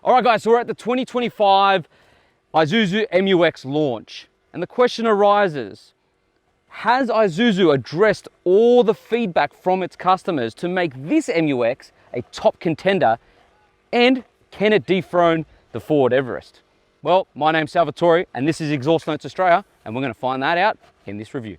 All right, guys, so we're at the 2025 Isuzu MU-X launch. And the question arises, has Isuzu addressed all the feedback from its customers to make this MU-X a top contender? And can it dethrone the Ford Everest? Well, my name's Salvatore, and this is Exhaust Notes Australia, and we're going to find that out in this review.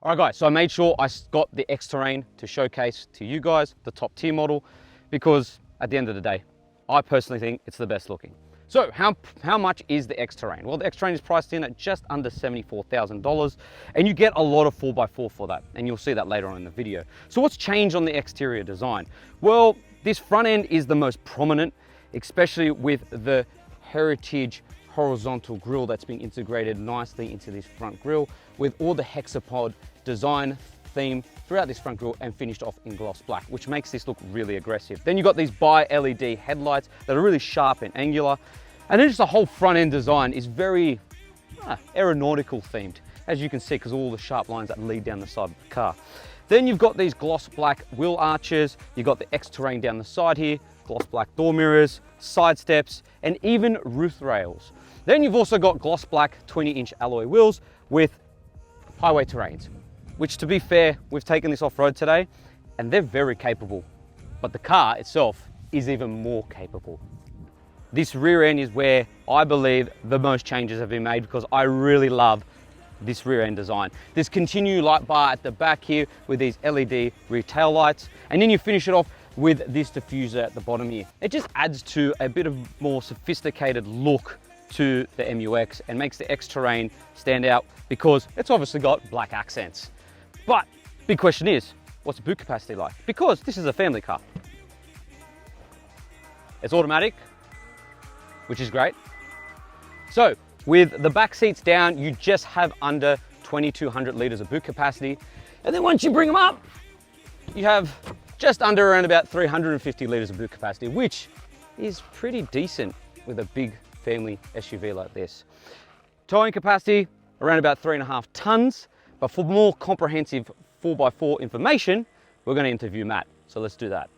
All right, guys, so I made sure I got the X-Terrain to showcase to you guys the top tier model, because at the end of the day, I personally think it's the best looking. So how much is the X-Terrain? Well, the X-Terrain is priced in at just under $74,000, and you get a lot of 4x4 for that, and you'll see that later on in the video. So what's changed on the exterior design? Well, this front end is the most prominent, especially with the heritage horizontal grille that's been integrated nicely into this front grille with all the hexapod design theme throughout this front grille and finished off in gloss black, which makes this look really aggressive. Then you've got these bi-LED headlights that are really sharp and angular. And then just the whole front end design is very aeronautical themed, as you can see, because all the sharp lines that lead down the side of the car. Then you've got these gloss black wheel arches. You've got the X-Terrain down the side here, gloss black door mirrors, side steps, and even roof rails. Then you've also got gloss black 20-inch alloy wheels with highway terrains, which, to be fair, we've taken this off-road today and they're very capable, but the car itself is even more capable. This rear end is where I believe the most changes have been made, because I really love this rear end design. This continue light bar at the back here with these LED rear tail lights, and then you finish it off with this diffuser at the bottom here. It just adds to a bit of more sophisticated look to the MU-X and makes the X-Terrain stand out, because it's obviously got black accents. But big question is, what's the boot capacity like? Because this is a family car. It's automatic, which is great. So with the back seats down, you just have under 2,200 litres of boot capacity. And then once you bring them up, you have just under around about 350 litres of boot capacity, which is pretty decent with a big family SUV like this. Towing capacity, around about 3.5 tons. But for more comprehensive 4x4 information, we're going to interview Matt. So let's do that.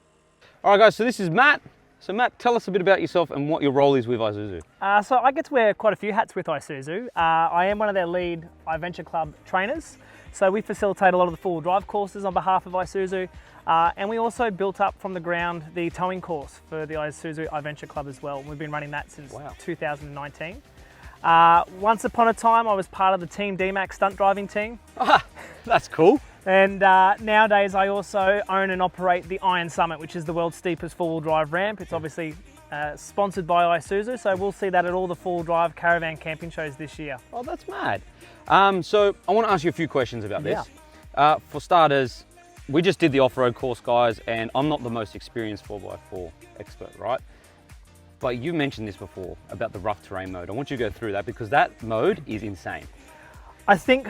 All right, guys, so this is Matt. So Matt, tell us a bit about yourself and what your role is with Isuzu. So I get to wear quite a few hats with Isuzu. I am one of their lead iVenture Club trainers. So we facilitate a lot of the four-wheel drive courses on behalf of Isuzu. And we also built up from the ground the towing course for the Isuzu iVenture Club as well. We've been running that since 2019. Once upon a time, I was part of the Team DMAX stunt driving team. Ah, that's cool. And nowadays, I also own and operate the Iron Summit, which is the world's steepest four-wheel drive ramp. It's obviously sponsored by Isuzu, so we'll see that at all the four-wheel drive caravan camping shows this year. Oh, that's mad. So I want to ask you a few questions about this. For starters, we just did the off-road course, guys, and I'm not the most experienced 4x4 expert, right? But you mentioned this before about the rough terrain mode. I want you to go through that, because that mode is insane. I think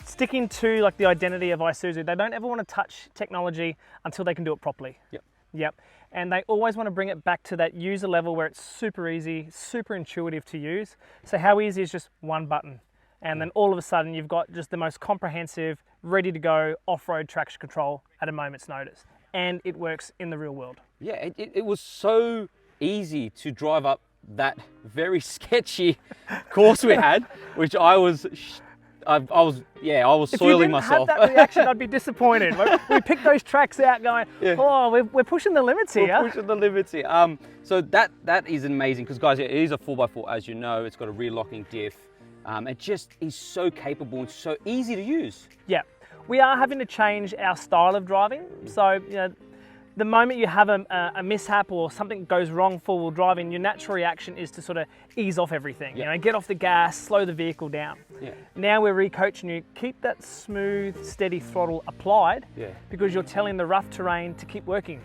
sticking to like the identity of Isuzu, they don't ever want to touch technology until they can do it properly. Yep. And they always want to bring it back to that user level where it's super easy, super intuitive to use. So how easy is just one button? And then all of a sudden you've got just the most comprehensive, ready to go off-road traction control at a moment's notice. And it works in the real world. Yeah, it was so easy to drive up that very sketchy course we had, which I was soiling myself. If you didn't have that reaction, I'd be disappointed. We picked those tracks out going, oh, we're pushing the limits here. We're pushing the limits here. So that is amazing, because guys, it is a 4x4, as you know. It's got a rear locking diff. It just is so capable and so easy to use. Yeah, we are having to change our style of driving. So, you know, the moment you have a mishap or something goes wrong four-wheel driving, your natural reaction is to sort of ease off everything. You know, get off the gas, slow the vehicle down. Now we're recoaching you, keep that smooth, steady throttle applied, because you're telling the rough terrain to keep working.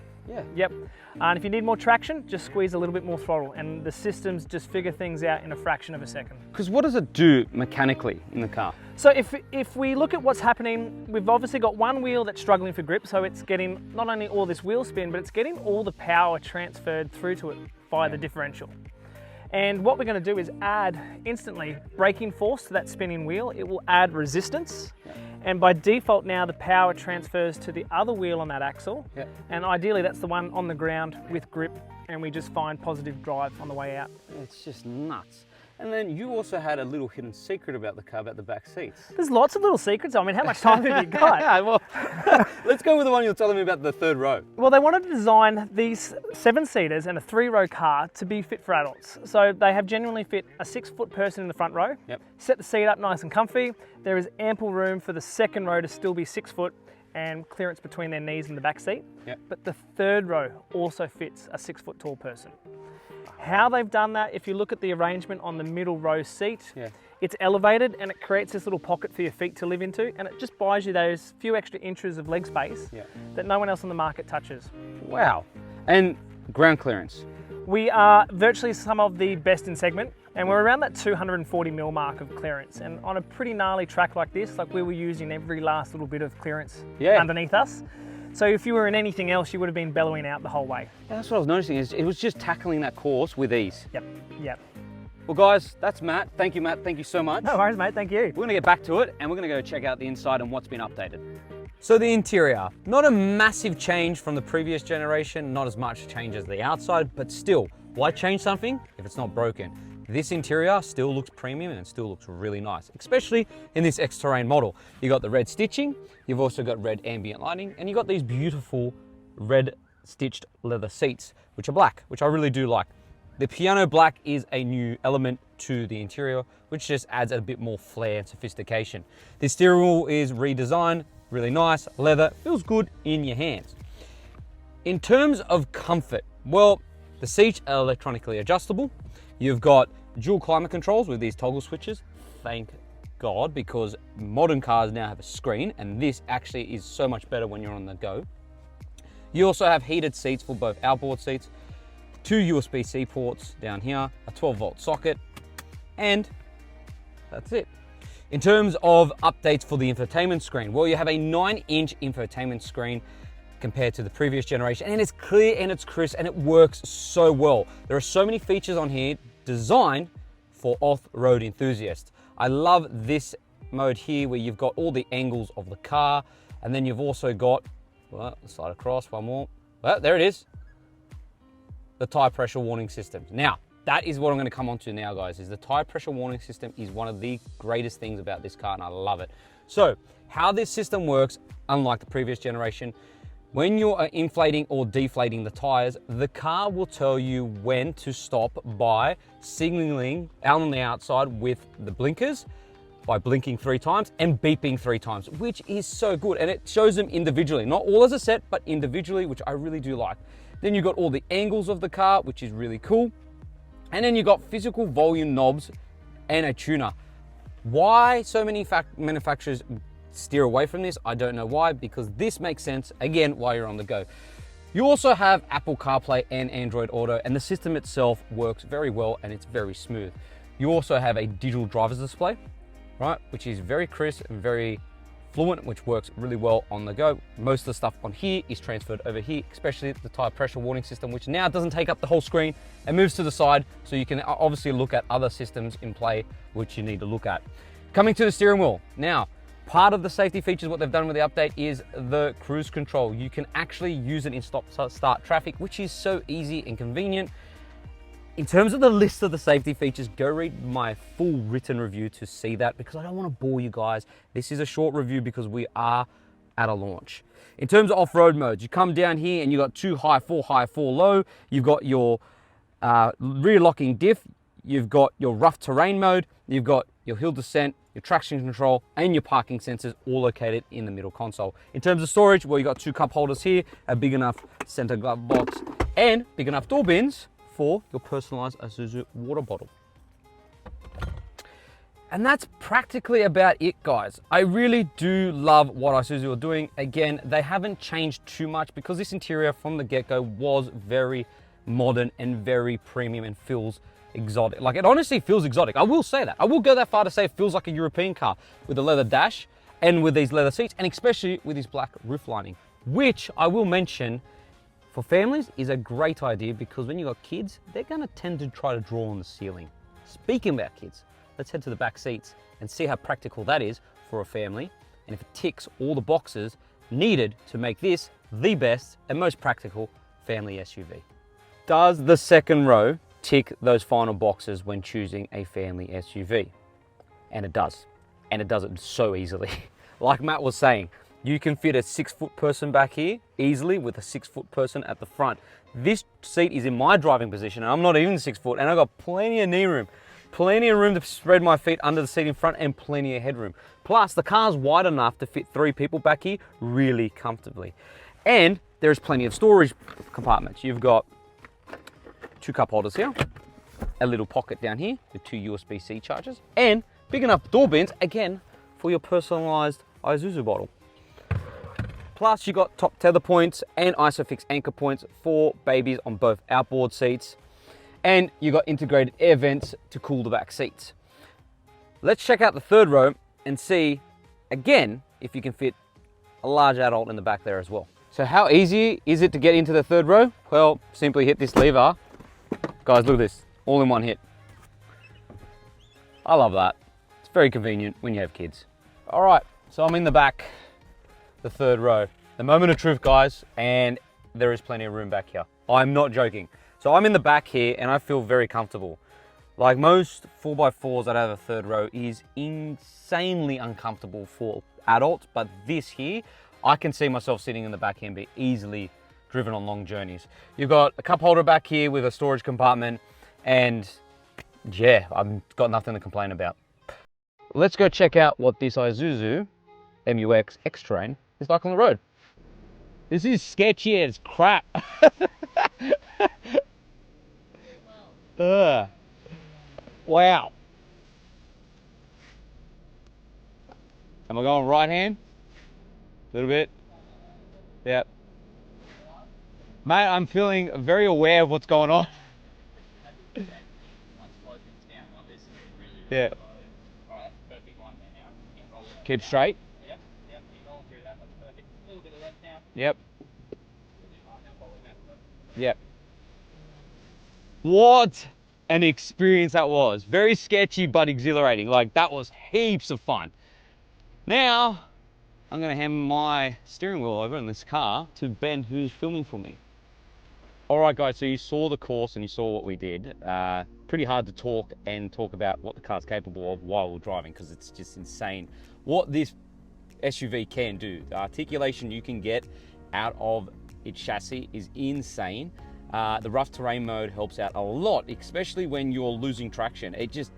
And if you need more traction, just squeeze a little bit more throttle, and the systems just figure things out in a fraction of a second. Because what does it do mechanically in the car? So if we look at what's happening, we've obviously got one wheel that's struggling for grip, so it's getting not only all this wheel spin, but it's getting all the power transferred through to it via the differential. And what we're going to do is add instantly braking force to that spinning wheel. It will add resistance, And by default now, the power transfers to the other wheel on that axle. Yep. And ideally that's the one on the ground with grip, and we just find positive drive on the way out. It's just nuts. And then you also had a little hidden secret about the car, about the back seats. There's lots of little secrets. I mean, how much time have you got? Yeah, well, let's go with the one you're telling me about, the third row. Well, they wanted to design these 7-seaters and a 3-row car to be fit for adults. So they have genuinely fit a 6-foot person in the front row, Yep. set the seat up nice and comfy. There is ample room for the second row to still be 6 foot and clearance between their knees and the back seat. Yep. But the third row also fits a 6-foot tall person. How they've done that, if you look at the arrangement on the middle row seat, Yeah. it's elevated and it creates this little pocket for your feet to live into, and it just buys you those few extra inches of leg space Yeah. that no one else on the market touches. Wow. And ground clearance. We are virtually some of the best in segment, and we're around that 240 mil mark of clearance. And on a pretty gnarly track like this, like we were using every last little bit of clearance underneath us. So if you were in anything else, you would have been bellowing out the whole way. Yeah, that's what I was noticing, is it was just tackling that course with ease. Yep, yep. Well guys, that's Matt. Thank you, Matt. Thank you so much. No worries, mate, thank you. We're gonna get back to it and we're gonna go check out the inside and what's been updated. So the interior, not a massive change from the previous generation, not as much change as the outside, but still, why change something if it's not broken? This interior still looks premium and it still looks really nice, especially in this X-Terrain model. You got the red stitching, you've also got red ambient lighting, and you got these beautiful red stitched leather seats, which are black, which I really do like. The piano black is a new element to the interior, which just adds a bit more flair and sophistication. The steering wheel is redesigned, really nice, leather, feels good in your hands. In terms of comfort, well, the seats are electronically adjustable. You've got dual climate controls with these toggle switches. Thank God, because modern cars now have a screen, and this actually is so much better when you're on the go. You also have heated seats for both outboard seats, 2 USB-C ports down here, a 12-volt socket, and that's it. In terms of updates for the infotainment screen, well, you have a 9-inch infotainment screen compared to the previous generation, and it's clear and it's crisp and it works so well. There are so many features on here designed for off-road enthusiasts. I love this mode here where you've got all the angles of the car, and then you've also got, well, slide across one more. Well, there it is. The tire pressure warning system. Now, that is what I'm going to come on to now, guys, is the tire pressure warning system is one of the greatest things about this car, and I love it. So, how this system works, unlike the previous generation, when you're inflating or deflating the tires, the car will tell you when to stop by signaling out on the outside with the blinkers, by blinking 3 times and beeping 3 times, which is so good. And it shows them individually, not all as a set, but individually, which I really do like. Then you've got all the angles of the car, which is really cool. And then you've got physical volume knobs and a tuner. Why so many manufacturers steer away from this, I don't know why, because this makes sense, again, while you're on the go. You also have Apple CarPlay and Android Auto, and the system itself works very well and it's very smooth. You also have a digital driver's display, right, which is very crisp and very fluent, which works really well on the go. Most of the stuff on here is transferred over here, especially the tire pressure warning system, which now doesn't take up the whole screen and moves to the side, so you can obviously look at other systems in play which you need to look at. Coming to the steering wheel. Now, part of the safety features, what they've done with the update is the cruise control. You can actually use it in stop-start traffic, which is so easy and convenient. In terms of the list of the safety features, go read my full written review to see that, because I don't want to bore you guys. This is a short review because we are at a launch. In terms of off-road modes, you come down here and you've got 2 high, 4 low. You've got your rear locking diff. You've got your rough terrain mode. You've got your hill descent, your traction control, and your parking sensors, all located in the middle console. In terms of storage, well, you got 2 cup holders here, a big enough center glove box, and big enough door bins for your personalized Isuzu water bottle. And that's practically about it, guys. I really do love what Isuzu are doing. Again, they haven't changed too much because this interior from the get-go was very modern and very premium and feels exotic. Like, it honestly feels exotic. I will say that. I will go that far to say it feels like a European car with a leather dash and with these leather seats, and especially with this black roof lining, which I will mention for families is a great idea, because when you've got kids, they're going to tend to try to draw on the ceiling. Speaking about kids, let's head to the back seats and see how practical that is for a family and if it ticks all the boxes needed to make this the best and most practical family SUV. Does the second row tick those final boxes when choosing a family SUV? And it does. And it does it so easily. Like Matt was saying, you can fit a 6-foot person back here easily with a 6-foot person at the front. This seat is in my driving position and I'm not even 6 foot, and I've got plenty of knee room, plenty of room to spread my feet under the seat in front, and plenty of headroom. Plus the car's wide enough to fit 3 people back here really comfortably. And there's plenty of storage compartments. You've got 2 cup holders here, a little pocket down here with 2 USB-C chargers, and big enough door bins, again, for your personalized Isuzu bottle. Plus, you got top tether points and ISOFIX anchor points for babies on both outboard seats. And you got integrated air vents to cool the back seats. Let's check out the third row and see, again, if you can fit a large adult in the back there as well. So how easy is it to get into the third row? Well, simply hit this lever. Guys, look at this, all in one hit. I love that. It's very convenient when you have kids. All right, so I'm in the back, the third row. The moment of truth, guys, and there is plenty of room back here. I'm not joking. So I'm in the back here and I feel very comfortable. Like most 4x4s that have a third row is insanely uncomfortable for adults, but this here, I can see myself sitting in the back here and be easily driven on long journeys. You've got a cup holder back here with a storage compartment, and yeah, I've got nothing to complain about. Let's go check out what this Isuzu MU-X X-Terrain is like on the road. This is sketchy as crap. Wow. Am I going right hand? A little bit. Yep. Mate, I'm feeling very aware of what's going on. Yeah. Keep straight. Yep. Yep. What an experience that was. Very sketchy but exhilarating. Like, that was heaps of fun. Now, I'm gonna hand my steering wheel over in this car to Ben, who's filming for me. All right, guys, so you saw the course and you saw what we did. Pretty hard to talk about what the car's capable of while we're driving, because it's just insane what this SUV can do. The articulation you can get out of its chassis is insane. The rough terrain mode helps out a lot, especially when you're losing traction. It just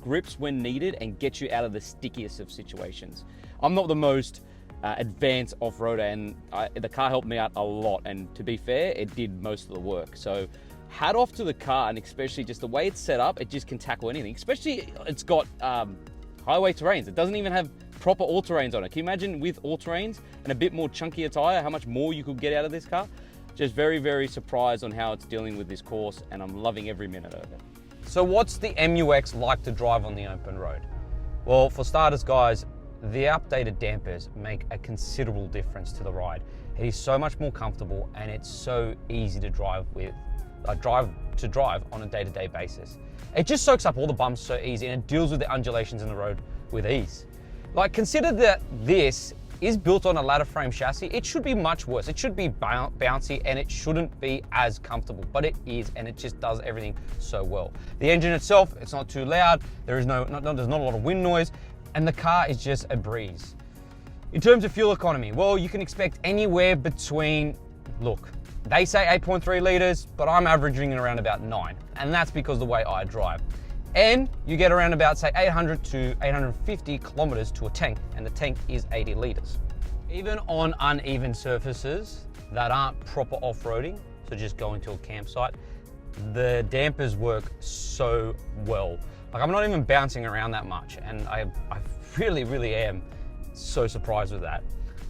grips when needed and gets you out of the stickiest of situations. I'm not the most advanced off-roader, and the car helped me out a lot, and to be fair, it did most of the work. So hat off to the car, and especially just the way it's set up, it just can tackle anything. Especially it's got highway terrains. It doesn't even have proper all-terrains on it. Can you imagine with all-terrains and a bit more chunkier tire, how much more you could get out of this car? Just very, very surprised on how it's dealing with this course, and I'm loving every minute of it. So what's the MU-X like to drive on the open road? Well, for starters, guys, the updated dampers make a considerable difference to the ride. It is so much more comfortable, and it's so easy to drive with, drive on a day-to-day basis. It just soaks up all the bumps so easy, and it deals with the undulations in the road with ease. Like, consider that this is built on a ladder frame chassis. It should be much worse. It should be bouncy, and it shouldn't be as comfortable, but it is, and it just does everything so well. The engine itself, it's not too loud. There's not a lot of wind noise, and the car is just a breeze. In terms of fuel economy, well, you can expect anywhere between, look, they say 8.3 liters, but I'm averaging it around about 9, and that's because of the way I drive. And you get around about, say, 800 to 850 kilometers to a tank, and the tank is 80 liters. Even on uneven surfaces that aren't proper off-roading, so just going to a campsite, the dampers work so well. Like, I'm not even bouncing around that much, and I really, really am so surprised with that.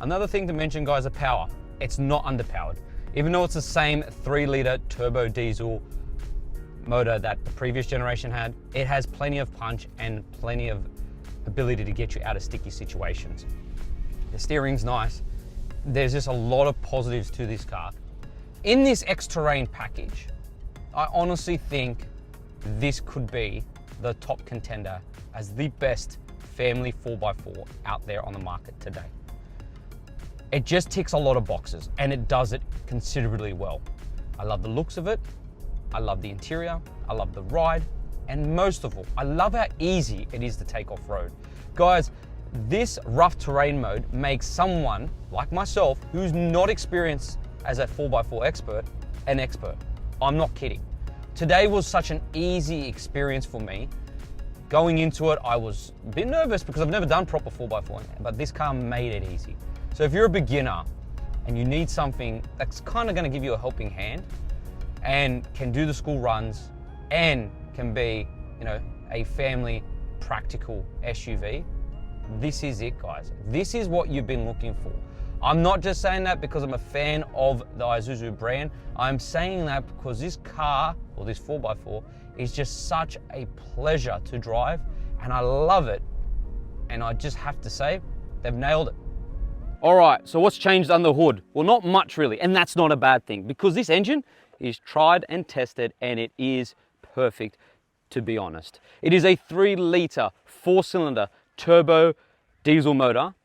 Another thing to mention, guys, are power. It's not underpowered. Even though it's the same 3-liter turbo diesel motor that the previous generation had, it has plenty of punch and plenty of ability to get you out of sticky situations. The steering's nice. There's just a lot of positives to this car. In this X-Terrain package, I honestly think this could be the top contender as the best family 4x4 out there on the market today. It just ticks a lot of boxes and it does it considerably well. I love the looks of it. I love the interior. I love the ride. And most of all, I love how easy it is to take off-road. Guys, this rough terrain mode makes someone like myself, who's not experienced as a 4x4 expert, an expert. I'm not kidding. Today was such an easy experience for me. Going into it, I was a bit nervous because I've never done proper 4x4, but this car made it easy. So if you're a beginner and you need something that's kind of going to give you a helping hand and can do the school runs and can be, you know, a family practical SUV, this is it, guys. This is what you've been looking for. I'm not just saying that because I'm a fan of the Isuzu brand. I'm saying that because this car, or this 4x4, is just such a pleasure to drive, and I love it. And I just have to say, they've nailed it. All right, so what's changed under the hood? Well, not much really, and that's not a bad thing because this engine is tried and tested and it is perfect, to be honest. It is a 3-litre, 4-cylinder turbo diesel motor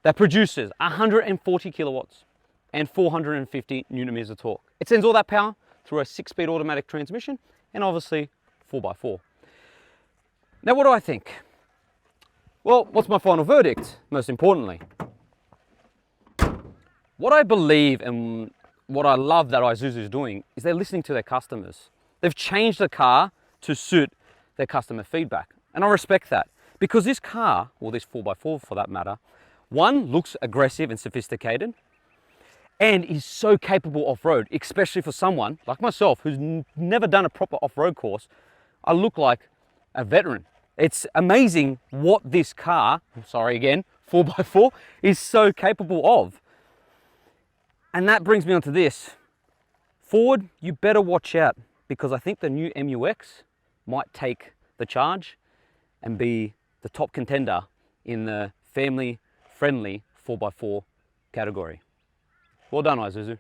that produces 140 kilowatts and 450 newton meters of torque. It sends all that power through a 6-speed automatic transmission and obviously 4x4. Now, what do I think? Well, what's my final verdict, most importantly? What I believe and what I love that Isuzu is doing is they're listening to their customers. They've changed the car to suit their customer feedback. And I respect that because this car, or this 4x4 for that matter, one, looks aggressive and sophisticated and is so capable off-road, especially for someone like myself who's never done a proper off-road course. I look like a veteran. It's amazing what this car, sorry again, 4x4, is so capable of. And that brings me on to this. Ford, you better watch out because I think the new MU-X might take the charge and be the top contender in the family-friendly 4x4 category. Well done, Isuzu.